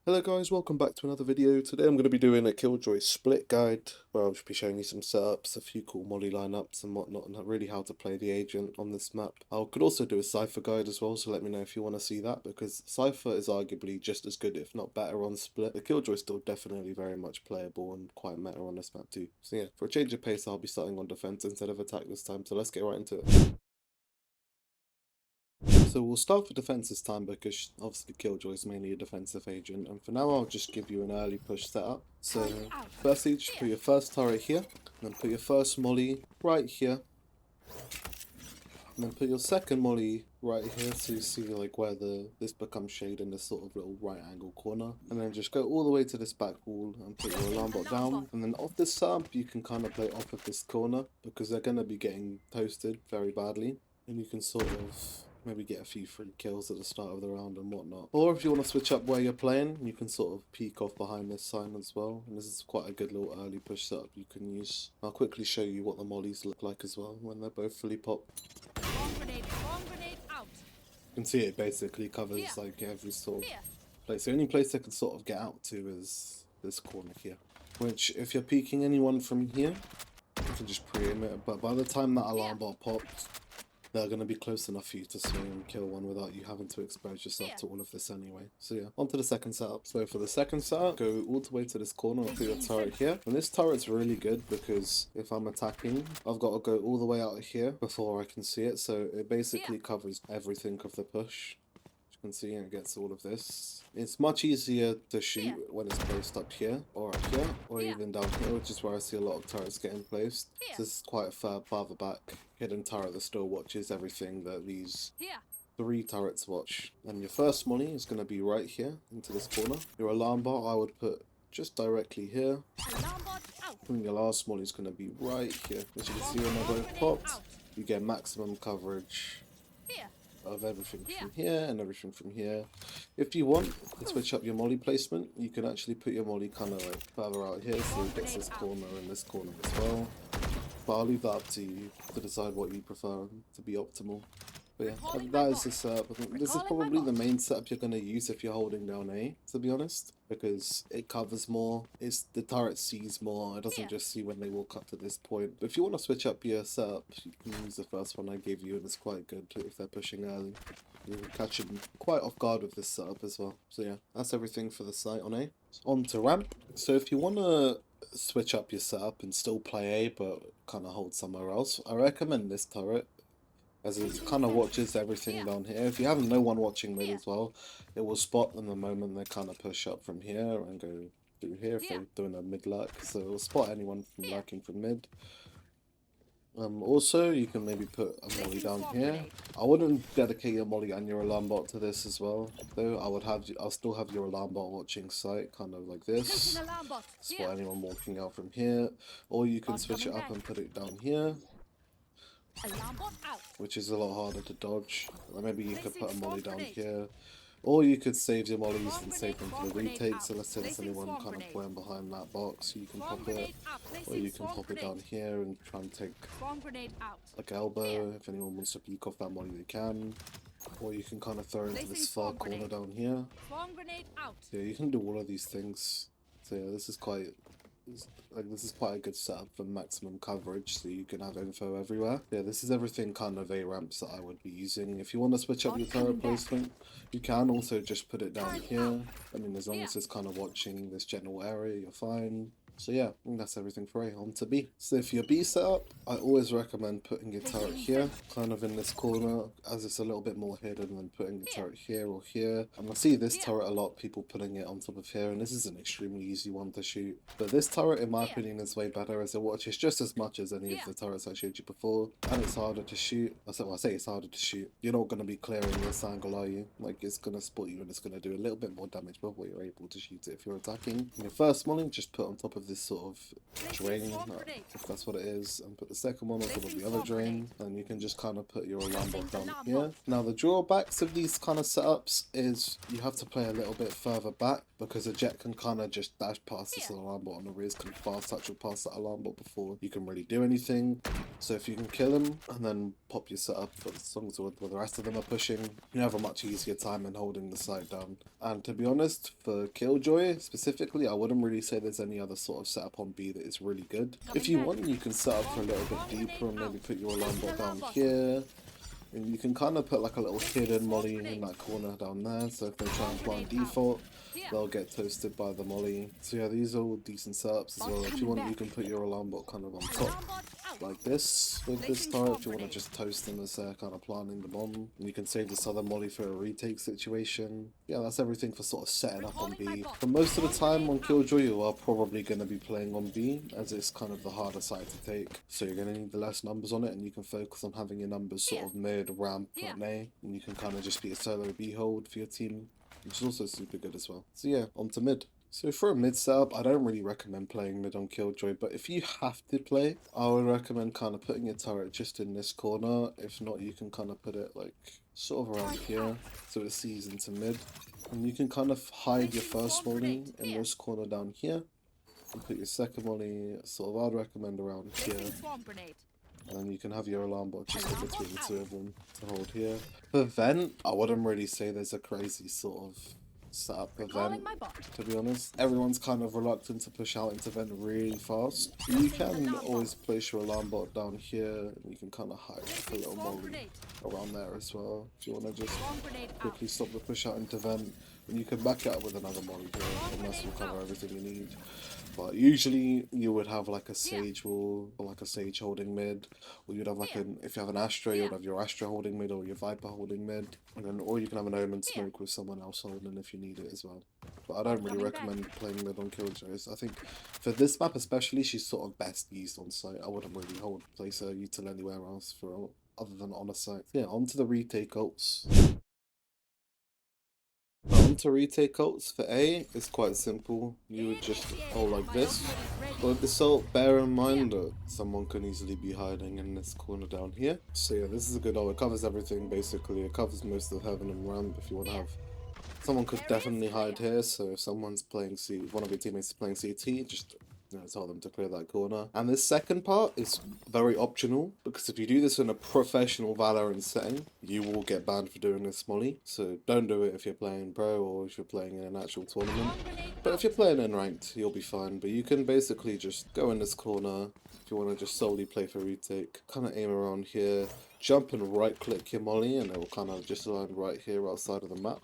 Hello guys, welcome back to another video. Today I'm going to be doing a KillJoy split guide where I'll just be showing you some setups, a few cool molly lineups and whatnot, and really how to play the agent on this map. I could also do a Cypher guide as well, so let me know if you want to see that, because Cypher is arguably just as good, if not better, on split. The KillJoy is still definitely very much playable and quite meta on this map too. So yeah, for a change of pace I'll be starting on defense instead of attack this time, so let's get right into it. So we'll start with defense this time because obviously KillJoy is mainly a defensive agent, and for now I'll just give you an early push setup. So firstly, just put your first turret here, then put your first molly right here, and then put your second molly right here, so you see like where this becomes shade in this sort of little right angle corner, and then just go all the way to this back wall and put your alarm bot down, and then off this setup you can kind of play off of this corner because they're going to be getting toasted very badly, and you can sort of maybe get a few free kills at the start of the round and whatnot. Or if you want to switch up where you're playing, you can sort of peek off behind this sign as well. And this is quite a good little early push setup you can use. I'll quickly show you what the mollies look like as well when they're both fully popped. Bomb grenade out. You can see it basically covers like every sort of place. The only place they can sort of get out to is this corner here. Which, if you're peeking anyone from here, you can just pre-aim it. But by the time that alarm bot pops, they're going to be close enough for you to swing and kill one without you having to expose yourself to all of this anyway. So yeah, on to the second setup. So for the second setup, go all the way to this corner and put your turret here. And this turret's really good because if I'm attacking, I've got to go all the way out here before I can see it. So it basically covers everything of the push. Can see, and it gets all of this. It's much easier to shoot when it's placed up here or up here or even down here, which is where I see a lot of turrets getting placed. So this is quite a farther back hidden turret that still watches everything that these three turrets watch. And your first molly is going to be right here into this corner. Your alarm bot I would put just directly here. And your last molly is going to be right here. As you can see when they're both popped, you get maximum coverage of everything from here and everything from here. If you want to switch up your molly placement, you can actually put your molly kind of like further out here so it gets this corner and this corner as well. But I'll leave that up to you to decide what you prefer to be optimal. But yeah, that is the setup. I think this is probably the main setup you're going to use if you're holding down A, to be honest, because it covers more. The turret sees more. It doesn't just see when they walk up to this point. But if you want to switch up your setup, you can use the first one I gave you, and it's quite good if they're pushing early. You can catch them quite off guard with this setup as well. So yeah, that's everything for the site on A. On to ramp. So if you want to switch up your setup and still play A, but kind of hold somewhere else, I recommend this turret, as it kind of watches everything down here. If you have no one watching mid as well, it will spot them the moment they kind of push up from here and go through here if they're doing a mid lurk. So it will spot anyone from lurking from mid. Also, you can maybe put a molly down here. I wouldn't dedicate your molly and your alarm bot to this as well, though. I'll still have your alarm bot watching sight, kind of like this. Spot anyone walking out from here, or you can switch it up and put it down here, which is a lot harder to dodge. Or maybe you could put a molly down here, or you could save your mollies and save them for the retake. So let's say there's anyone kind of playing behind that box, you can pop it, or you can pop it down here and try and take like elbow. If anyone wants to peek off that molly, they can. Or you can kind of throw into this far corner down here. Yeah, you can do all of these things. So yeah, this is quite a good setup for maximum coverage, so you can have info everywhere. Yeah, this is everything kind of A ramps that I would be using. If you want to switch up your turret placement, you can also just put it down here. I mean, as long as it's kind of watching this general area, you're fine. So yeah, I think that's everything for A. On to B. So for your B setup, I always recommend putting your turret here, kind of in this corner, as it's a little bit more hidden than putting the turret here or here. And I see this turret a lot, people putting it on top of here, and this is an extremely easy one to shoot. But this turret, in my opinion, is way better as it watches just as much as any of the turrets I showed you before, and it's harder to shoot. I say it's harder to shoot. You're not going to be clearing this angle, are you? Like, it's going to spot you and it's going to do a little bit more damage before you're able to shoot it if you're attacking. And your first molly, just put on top of of this sort of drain, if that's what it is, and put the second one on top of the other drain, and you can just kind of put your alarm bot down here. Now the drawbacks of these kind of setups is you have to play a little bit further back, because a jet can kind of just dash past this alarm bot, and the Riz can fast touch or past that alarm bot before you can really do anything. So if you can kill him and then pop your setup, but as long as the rest of them are pushing, you have a much easier time in holding the site down. And to be honest, for KillJoy specifically, I wouldn't really say there's any other sort of setup on B that is really good. If you want, you can set up for a little bit deeper and maybe put your alarm bot down here. And you can kind of put like a little hidden molly in that corner down there, so if they try and plant default, they'll get toasted by the molly. So yeah, these are all decent setups as well. If you want, you can put your alarm bot kind of on top, like this, with this turret, if you want to just toast them as they're kind of planting the bomb. And you can save this other molly for a retake situation. Yeah, that's everything for sort of setting up on B. But most of the time on KillJoy, you are probably going to be playing on B, as it's kind of the harder side to take. So you're going to need the less numbers on it, and you can focus on having your numbers sort of mid, ramp, and A. And you can kind of just be a solo B hold for your team, which is also super good as well. So yeah, on to mid. So for a mid setup, I don't really recommend playing mid on KillJoy, but if you have to play, I would recommend kind of putting your turret just in this corner. If not, you can kind of put it like sort of around here, so it sees into mid. And you can kind of hide your first molly in this corner down here, and put your second molly, sort of I'd recommend around here. And then you can have your alarm bot just in between the two of them to hold here. For vent, I wouldn't really say there's a crazy sort of setup for vent, to be honest. Everyone's kind of reluctant to push out into vent really fast. You can always place your alarm bot down here, and you can kind of hide like a little molly around there as well. If you want to just quickly stop the push out into vent, and you can back it up with another molly here, and that's will cover everything you need. But usually you would have like a Sage wall, or like a Sage holding mid, or you'd have like an, if you have an Astra, you'd have your Astra holding mid, or your Viper holding mid, and then, or you can have an Omen smoke with someone else holding if you need it as well. But I don't really recommend playing mid on KillJoy. I think for this map especially, she's sort of best used on site. I wouldn't really place her util anywhere else for other than on a site. Yeah, onto the retake ults. On to retake ults for A, it's quite simple. You would just hold like this. But with this ult, bear in mind that someone can easily be hiding in this corner down here. So yeah, this is a good ult. It covers everything basically. It covers most of heaven and ramp if you want to have. Someone could definitely hide here, so if someone's playing C, one of your teammates is playing CT, just tell them to clear that corner. And this second part is very optional, because if you do this in a professional Valorant setting, you will get banned for doing this molly. So don't do it if you're playing pro or if you're playing in an actual tournament. But if you're playing in ranked, you'll be fine. But you can basically just go in this corner if you want to just solely play for retake. Kind of aim around here, jump and right click your molly, and it will kind of just land right here outside of the map.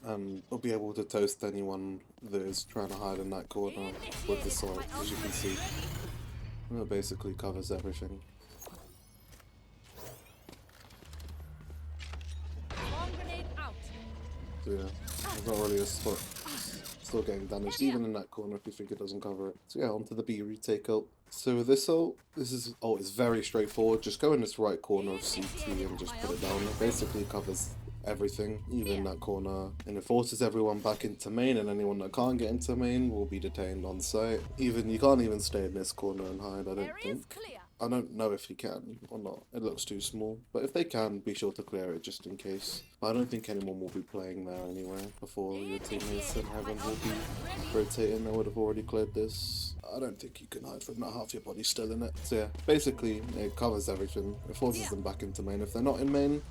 And we'll be able to toast anyone that is trying to hide in that corner with the sword, as you can see. And it basically covers everything. So yeah, there's not really a spot. Still getting damaged even in that corner if you think it doesn't cover it. So yeah, onto the B retake ult. So with this ult, it's very straightforward. Just go in this right corner of CT and just put it down. It basically covers everything, even that corner, and it forces everyone back into main, and anyone that can't get into main will be detained on site. Even you can't even stay in this corner and hide, I don't think. I don't know if you can or not, it looks too small, but if they can, be sure to clear it just in case. But I don't think anyone will be playing there anyway before your teammates in heaven will be rotating. They would have already cleared this. I don't think you can hide from that, half your body's still in it. So yeah, basically it covers everything. It forces them back into main. If they're not in main,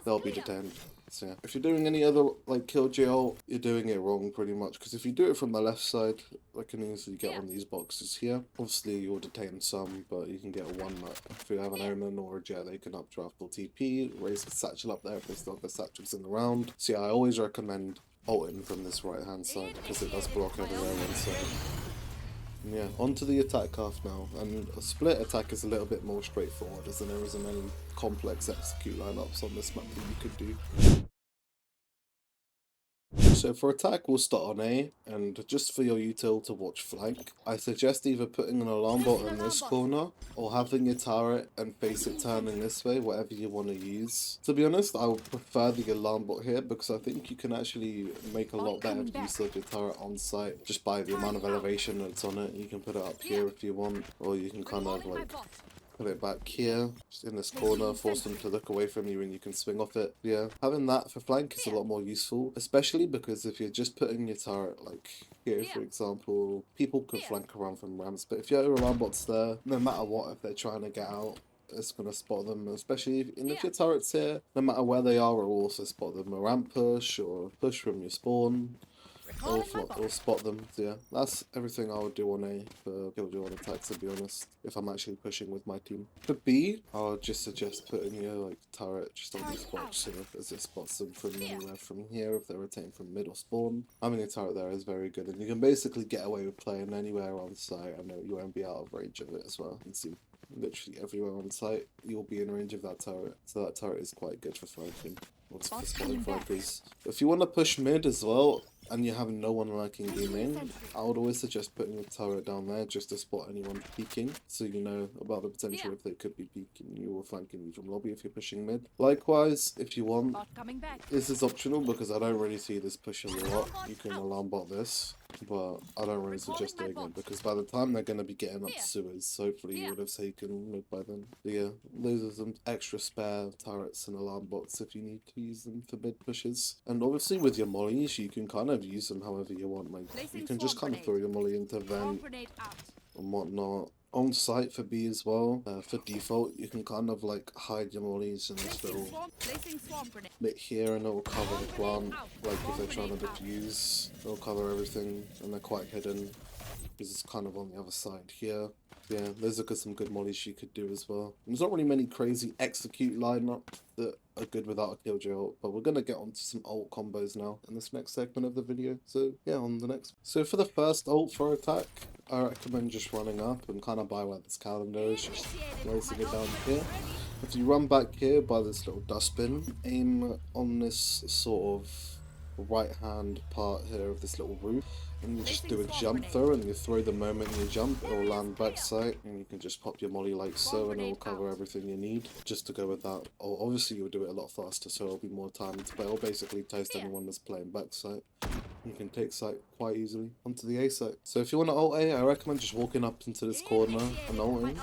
they'll be detained. So yeah, if you're doing any other like KillJoy ult, you're doing it wrong pretty much, because if you do it from the left side, I can easily get on these boxes here. Obviously you'll detain some, but you can get one that if you have an Omen or a Jet, they can updraft or TP, raise the satchel up there if they still have the satchels in the round. So yeah, I always recommend ulting from this right hand side, because it does block everywhere on side. Yeah, onto the attack half now, and a split attack is a little bit more straightforward, as there isn't any complex execute lineups on this map that you could do. So for attack, we'll start on A, and just for your util to watch flank, I suggest either putting an alarm bot in this corner, or having your turret and face it turning this way, whatever you want to use. To be honest, I would prefer the alarm bot here, because I think you can actually make a lot better use of your turret on site, just by the amount of elevation that's on it. You can put it up here if you want, or you can kind of like put it back here, just in this corner, force them to look away from you and you can swing off it. Yeah, having that for flank is a lot more useful, especially because if you're just putting your turret like here, for example, people could flank around from ramps, but if your alarm bot's there, no matter what, if they're trying to get out, it's going to spot them, especially if your turret's here, no matter where they are, it will also spot them. A ramp push or push from your spawn. Or spot them. So yeah, that's everything I would do on A for KillJoy on attack, to be honest, if I'm actually pushing with my team. For B, I would just suggest putting your like turret just on this box, so as it spots them from anywhere from here, if they're rotating from mid or spawn. Having a turret there is very good, and you can basically get away with playing anywhere on site. I know you won't be out of range of it as well. You can see literally everywhere on site, you'll be in range of that turret. So that turret is quite good for flanking, or for spotting flankers. If you want to push mid as well, and you have no one lurking B main, I would always suggest putting a turret down there just to spot anyone peeking, so you know about the potential if they could be peeking you or flanking you from lobby if you're pushing mid. Likewise, if you want, this is optional because I don't really see this pushing a lot. You can alarm bot this, but I don't really suggest doing it because by the time they're going to be getting up sewers, hopefully you would have taken mid by then. But yeah, those are some extra spare turrets and alarm bots if you need to use them for mid pushes. And obviously with your mollies, you can kind of use them however you want. Like you can just kind of throw your molly into vent and whatnot. On site for B as well, for default, you can kind of like hide your mollies in this little bit here and it will cover the plant. Like if they're trying to defuse, it'll cover everything and they're quite hidden because it's kind of on the other side here. Yeah, those are some good mollies you could do as well. There's not really many crazy execute lineups that are good without a KillJoy ult, but we're going to get onto some ult combos now in this next segment of the video. So yeah, on the next. So for the first ult for attack, I recommend just running up and kind of by where this calendar is, just placing it down here. If you run back here by this little dustbin, aim on this sort of right hand part here of this little roof, and you just do a jump throw and you throw the moment you jump, it will land backside and you can just pop your molly like so and it will cover everything you need. Just to go with that, or obviously you'll do it a lot faster so it'll be more timed, but it'll basically toast anyone that's playing backside. You can take site quite easily onto the A site. So if you want to ult A, I recommend just walking up into this corner and ulting.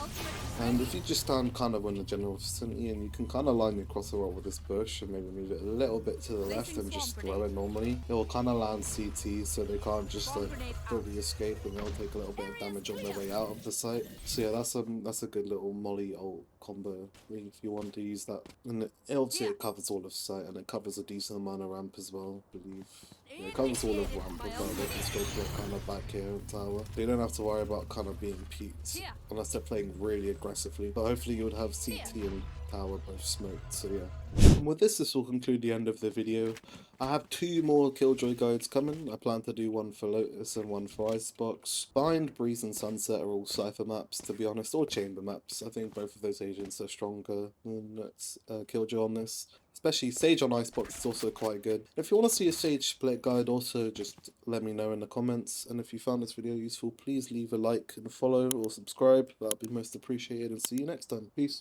And if you just stand kind of in the general vicinity and you can kind of line your crosser up with this bush and maybe move it a little bit to the left and just throw it normally, it will kind of land CT so they can't just like fully escape and they'll take a little bit of damage on their way out of the site. So yeah, that's a good little molly ult combo if you want to use that. And obviously it covers all of site and it covers a decent amount of ramp as well, I believe. Yeah, it covers all of ramp without they can still put kind of back here in tower. They don't have to worry about kind of being peaked unless they're playing really aggressively. But hopefully you would have CT and tower both smoked, so yeah. And with this will conclude the end of the video. I have 2 more KillJoy guides coming. I plan to do one for Lotus and one for Icebox. Bind, Breeze and Sunset are all Cypher maps, to be honest, or Chamber maps. I think both of those agents are stronger than KillJoy on this. Especially Sage on Icebox is also quite good. If you want to see a Sage split guide also, just let me know in the comments. And if you found this video useful, please leave a like and follow or subscribe. That would be most appreciated, and see you next time. Peace.